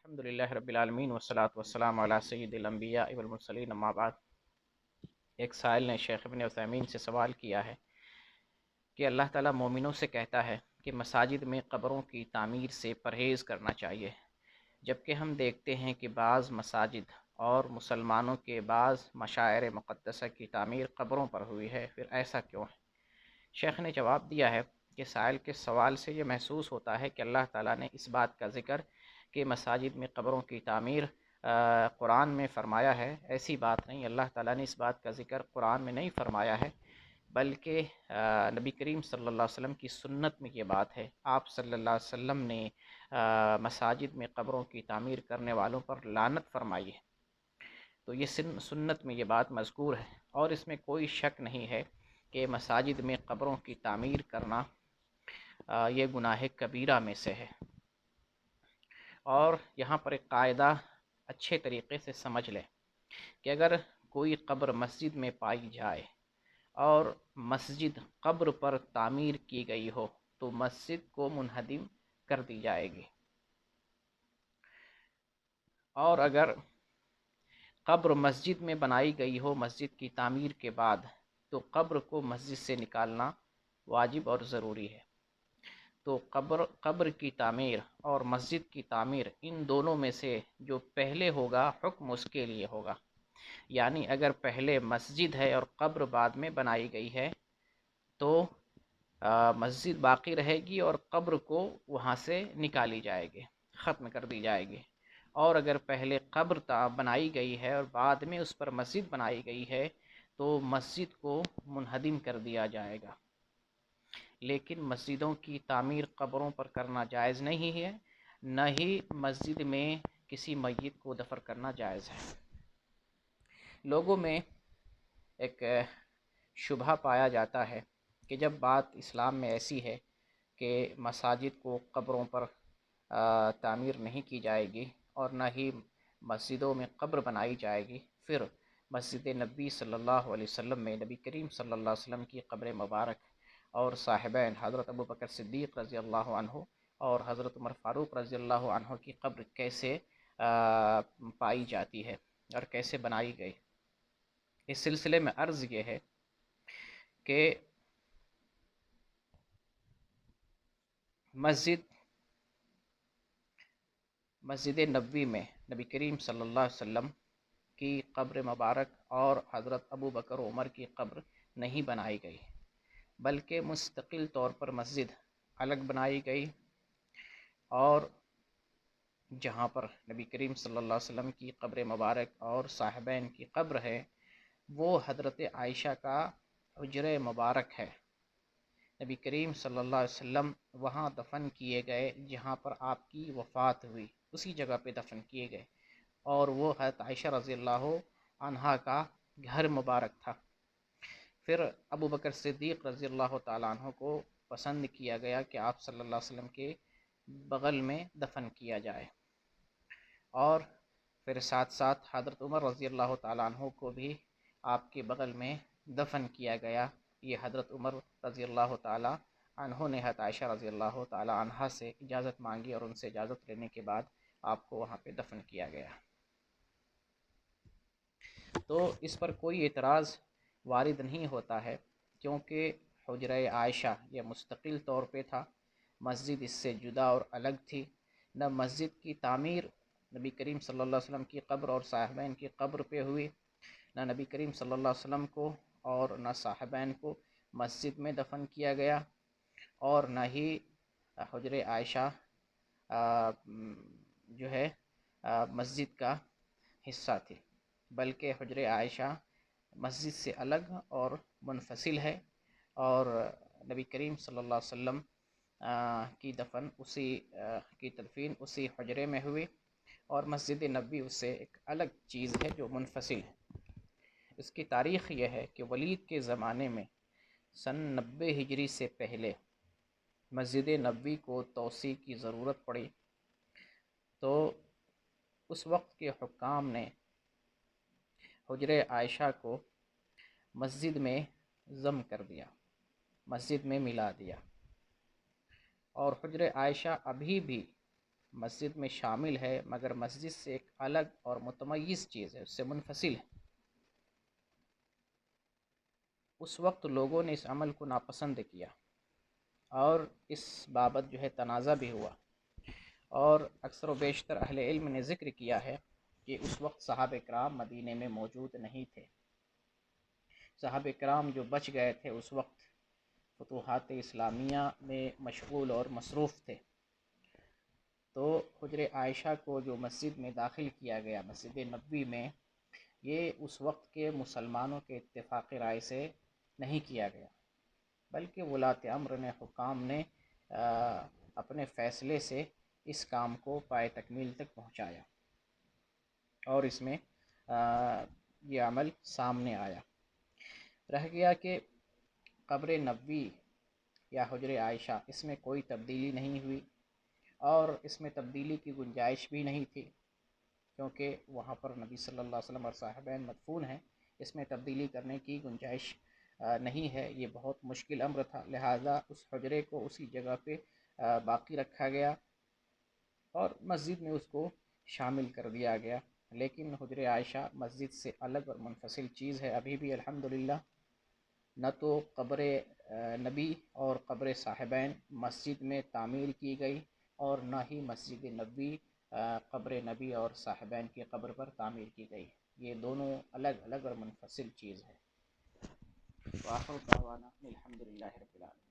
الحمدللہ رب العالمین والصلاة والسلام علی سید الانبیاء والمرسلین اما بعد۔ ایک سائل نے شیخ ابن عثیمین سے سوال کیا ہے کہ اللہ تعالیٰ مومنوں سے کہتا ہے کہ مساجد میں قبروں کی تعمیر سے پرہیز کرنا چاہیے، جبکہ ہم دیکھتے ہیں کہ بعض مساجد اور مسلمانوں کے بعض مشاعر مقدسہ کی تعمیر قبروں پر ہوئی ہے، پھر ایسا کیوں ہے؟ شیخ نے جواب دیا ہے کہ سائل کے سوال سے یہ محسوس ہوتا ہے کہ اللہ تعالیٰ نے اس بات کا ذکر کہ مساجد میں قبروں کی تعمیر قرآن میں فرمایا ہے۔ ایسی بات نہیں، اللہ تعالیٰ نے اس بات کا ذکر قرآن میں نہیں فرمایا ہے، بلکہ نبی کریم صلی اللہ علیہ وسلم کی سنت میں یہ بات ہے۔ آپ صلی اللہ علیہ وسلم نے مساجد میں قبروں کی تعمیر کرنے والوں پر لعنت فرمائی ہے، تو یہ سنت میں یہ بات مذکور ہے، اور اس میں کوئی شک نہیں ہے کہ مساجد میں قبروں کی تعمیر کرنا یہ گناہ کبیرہ میں سے ہے۔ اور یہاں پر ایک قاعدہ اچھے طریقے سے سمجھ لیں کہ اگر کوئی قبر مسجد میں پائی جائے اور مسجد قبر پر تعمیر کی گئی ہو تو مسجد کو منہدم کر دی جائے گی، اور اگر قبر مسجد میں بنائی گئی ہو مسجد کی تعمیر کے بعد تو قبر کو مسجد سے نکالنا واجب اور ضروری ہے۔ تو قبر کی تعمیر اور مسجد کی تعمیر، ان دونوں میں سے جو پہلے ہوگا حکم اس کے لیے ہوگا۔ یعنی اگر پہلے مسجد ہے اور قبر بعد میں بنائی گئی ہے تو مسجد باقی رہے گی اور قبر کو وہاں سے نکالی جائے گی، ختم کر دی جائے گی۔ اور اگر پہلے قبر بنائی گئی ہے اور بعد میں اس پر مسجد بنائی گئی ہے تو مسجد کو منہدم کر دیا جائے گا۔ لیکن مسجدوں کی تعمیر قبروں پر کرنا جائز نہیں ہے، نہ ہی مسجد میں کسی میت کو دفن کرنا جائز ہے۔ لوگوں میں ایک شبہ پایا جاتا ہے کہ جب بات اسلام میں ایسی ہے کہ مساجد کو قبروں پر تعمیر نہیں کی جائے گی اور نہ ہی مسجدوں میں قبر بنائی جائے گی، پھر مسجد نبی صلی اللہ علیہ وسلم میں نبی کریم صلی اللہ علیہ وسلم کی قبر مبارک اور صاحبین حضرت ابوبکر صدیق رضی اللہ عنہ اور حضرت عمر فاروق رضی اللہ عنہ کی قبر کیسے پائی جاتی ہے اور کیسے بنائی گئی؟ اس سلسلے میں عرض یہ ہے کہ مسجد نبوی میں نبی کریم صلی اللہ علیہ وسلم کی قبر مبارک اور حضرت ابو بکر و عمر کی قبر نہیں بنائی گئی، بلکہ مستقل طور پر مسجد الگ بنائی گئی، اور جہاں پر نبی کریم صلی اللہ علیہ وسلم کی قبر مبارک اور صاحبین کی قبر ہے وہ حضرت عائشہ کا حجرہ مبارک ہے۔ نبی کریم صلی اللہ علیہ وسلم وہاں دفن کیے گئے جہاں پر آپ کی وفات ہوئی، اسی جگہ پہ دفن کیے گئے، اور وہ حضرت عائشہ رضی اللہ عنہا کا گھر مبارک تھا۔ پھر ابو بکر صدیق رضی اللہ تعالیٰ عنہ کو پسند کیا گیا کہ آپ صلی اللہ علیہ وسلم کے بغل میں دفن کیا جائے، اور پھر ساتھ ساتھ حضرت عمر رضی اللہ تعالیٰ عنہ کو بھی آپ کے بغل میں دفن کیا گیا۔ یہ حضرت عمر رضی اللہ تعالیٰ عنہ نے حضرت عائشہ رضی اللہ تعالیٰ عنہ سے اجازت مانگی اور ان سے اجازت لینے کے بعد آپ کو وہاں پہ دفن کیا گیا۔ تو اس پر کوئی اعتراض وارد نہیں ہوتا ہے، کیونکہ حجرہ عائشہ یہ مستقل طور پہ تھا، مسجد اس سے جدا اور الگ تھی۔ نہ مسجد کی تعمیر نبی کریم صلی اللہ علیہ وسلم کی قبر اور صاحبین کی قبر پہ ہوئی، نہ نبی کریم صلی اللہ علیہ وسلم کو اور نہ صاحبین کو مسجد میں دفن کیا گیا، اور نہ ہی حجرہ عائشہ جو ہے مسجد کا حصہ تھی، بلکہ حجرہ عائشہ مسجد سے الگ اور منفصل ہے، اور نبی کریم صلی اللہ علیہ وسلم کی تدفین اسی حجرے میں ہوئی، اور مسجد نبوی اس سے ایک الگ چیز ہے جو منفصل ہے۔ اس کی تاریخ یہ ہے کہ ولید کے زمانے میں سن 90 ہجری سے پہلے مسجد نبوی کو توسیع کی ضرورت پڑی، تو اس وقت کے حکام نے حجرہ عائشہ کو مسجد میں ضم کر دیا، مسجد میں ملا دیا، اور حجرہ عائشہ ابھی بھی مسجد میں شامل ہے مگر مسجد سے ایک الگ اور متمیز چیز ہے، اس سے منفصل ہے، اس وقت لوگوں نے اس عمل کو ناپسند کیا اور اس بابت جو ہے تنازع بھی ہوا، اور اکثر و بیشتر اہل علم نے ذکر کیا ہے کہ اس وقت صحابہ کرام مدینے میں موجود نہیں تھے۔ صحابہ کرام جو بچ گئے تھے اس وقت فتوحات اسلامیہ میں مشغول اور مصروف تھے، تو حجر عائشہ کو جو مسجد میں داخل کیا گیا، مسجد نبوی میں، یہ اس وقت کے مسلمانوں کے اتفاق رائے سے نہیں کیا گیا، بلکہ ولاۃ امر نے، حکام نے اپنے فیصلے سے اس کام کو پائے تکمیل تک پہنچایا، اور اس میں یہ عمل سامنے آیا۔ رہ گیا کہ قبر نبوی یا حجر عائشہ، اس میں کوئی تبدیلی نہیں ہوئی، اور اس میں تبدیلی کی گنجائش بھی نہیں تھی، کیونکہ وہاں پر نبی صلی اللہ علیہ وسلم اور صاحبین مدفون ہیں، اس میں تبدیلی کرنے کی گنجائش نہیں ہے، یہ بہت مشکل امر تھا، لہذا اس حجرے کو اسی جگہ پہ باقی رکھا گیا اور مسجد میں اس کو شامل کر دیا گیا۔ لیکن حجر عائشہ مسجد سے الگ اور منفصل چیز ہے ابھی بھی الحمدللہ، نہ تو قبر نبی اور قبر صاحبین مسجد میں تعمیر کی گئی، اور نہ ہی مسجد نبوی قبر نبی اور صاحبین کی قبر پر تعمیر کی گئی، یہ دونوں الگ الگ اور منفصل چیز ہے۔ وآخر دعوانا الحمدللہ رب العالمین۔